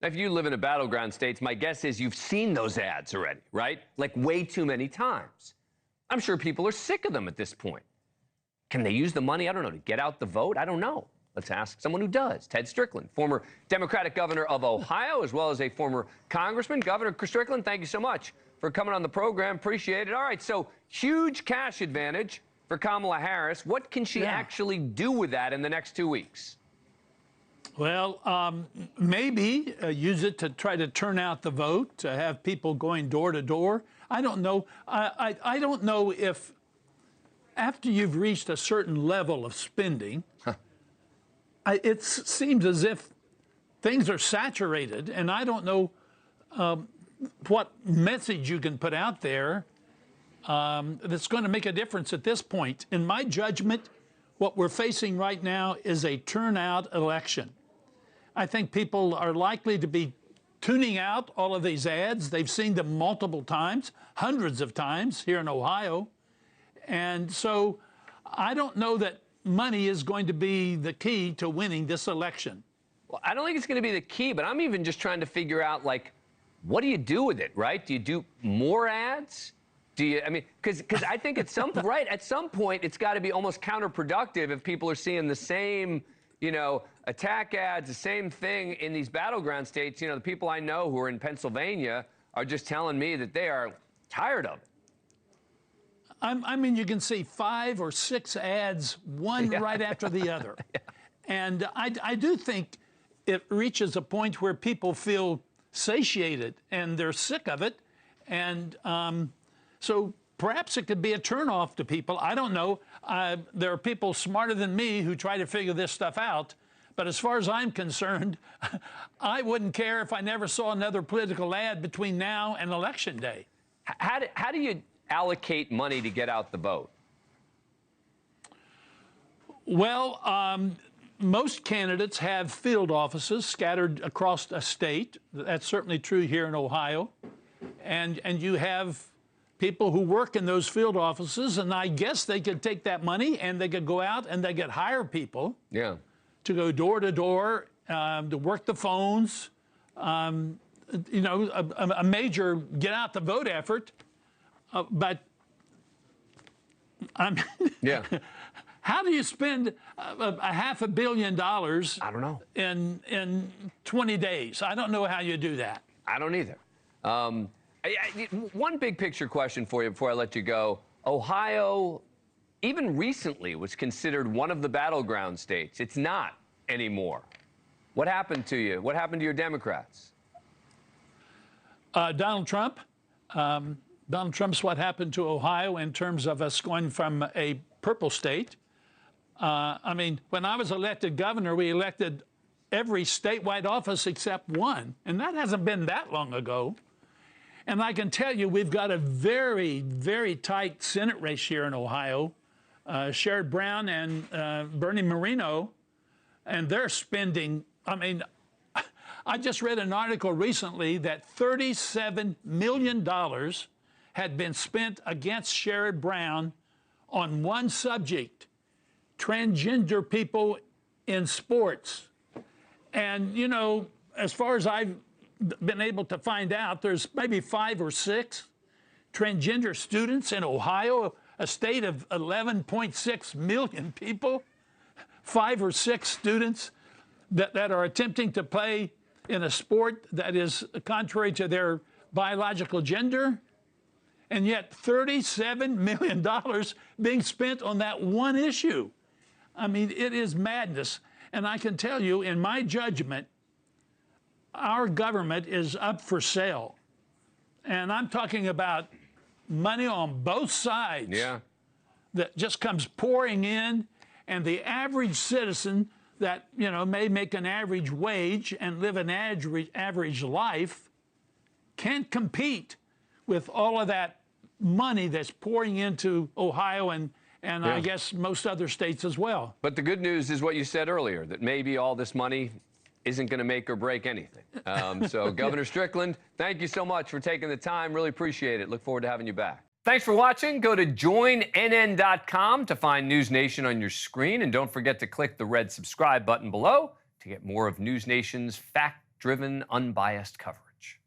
If you live in a battleground states, my guess is you've seen those ads already, right? Like way too many times. I'm sure people are sick of them at this point. Can they use the money, I don't know, to get out the vote? I don't know. Let's ask someone who does. Ted Strickland, former Democratic governor of Ohio, as well as a former congressman. Governor Strickland, thank you so much for coming on the program. Appreciate it. All right, so huge cash advantage for Kamala Harris. What can she actually do with that in the next 2 weeks? Well, maybe use it to try to turn out the vote, to have people going door to door. I don't know. I don't know if after you've reached a certain level of spending, it seems as if things are saturated, and I don't know what message you can put out there that's going to make a difference at this point. In my judgment, what we're facing right now is a turnout election. I think people are likely to be tuning out all of these ads. They've seen them multiple times, hundreds of times here in Ohio. And so I don't know that money is going to be the key to winning this election. Well, I don't think it's going to be the key, but I'm even just trying to figure out, like, what do you do with it, right? Do you do more ads? Do you, I mean, because I think at some right at some point it's got to be almost counterproductive if people are seeing the same, you know, attack ads, the same thing in these battleground states. You know, the people I know who are in Pennsylvania are just telling me that they are tired of it. I mean, you can see 5 or 6 ads, one right after the other. And I do think it reaches a point where people feel satiated and they're sick of it. And so perhaps it could be a turnoff to people. I don't know. There are people smarter than me who try to figure this stuff out. But as far as I'm concerned, I wouldn't care if I never saw another political ad between now and Election Day. How do you allocate money to get out the vote? Well, most candidates have field offices scattered across a state. That's certainly true here in Ohio. And you have people who work in those field offices, and I guess they could take that money and they could go out and they could hire people to go door to door, to work the phones, you know, a major get out the vote effort. But how do you spend $500 million? I don't know. In 20 days? I don't know how you do that. I don't either. One big picture question for you before I let you go. Ohio, even recently, was considered one of the battleground states. It's not anymore. What happened to you? What happened to your Democrats? Donald Trump. Donald Trump's what happened to Ohio in terms of us going from a purple state. I mean, when I was elected governor, we elected every statewide office except one, and that hasn't been that long ago. And I can tell you, we've got a very, very tight Senate race here in Ohio. Sherrod Brown and Bernie Moreno, and they're spending, I mean, I just read an article recently that $37 million had been spent against Sherrod Brown on one subject: transgender people in sports. And, you know, as far as I've been able to find out, there's maybe 5 or 6 transgender students in Ohio, a state of 11.6 million people. 5 or 6 students that are attempting to play in a sport that is contrary to their biological gender. And yet $37 million being spent on that one issue. I mean, it is madness. And I can tell you, in my judgment, our government is up for sale. And I'm talking about money on both sides that just comes pouring in. And the average citizen that, you know, may make an average wage and live an average life can't compete with all of that money that's pouring into Ohio and I guess most other states as well. But the good news is what you said earlier, that maybe all this money isn't going to make or break anything. So Governor Strickland, thank you so much for taking the time. Really appreciate it. Look forward to having you back. Thanks for watching. Go to joinnn.com to find NewsNation on your screen. And don't forget to click the red subscribe button below to get more of NewsNation's fact fact-driven, unbiased coverage.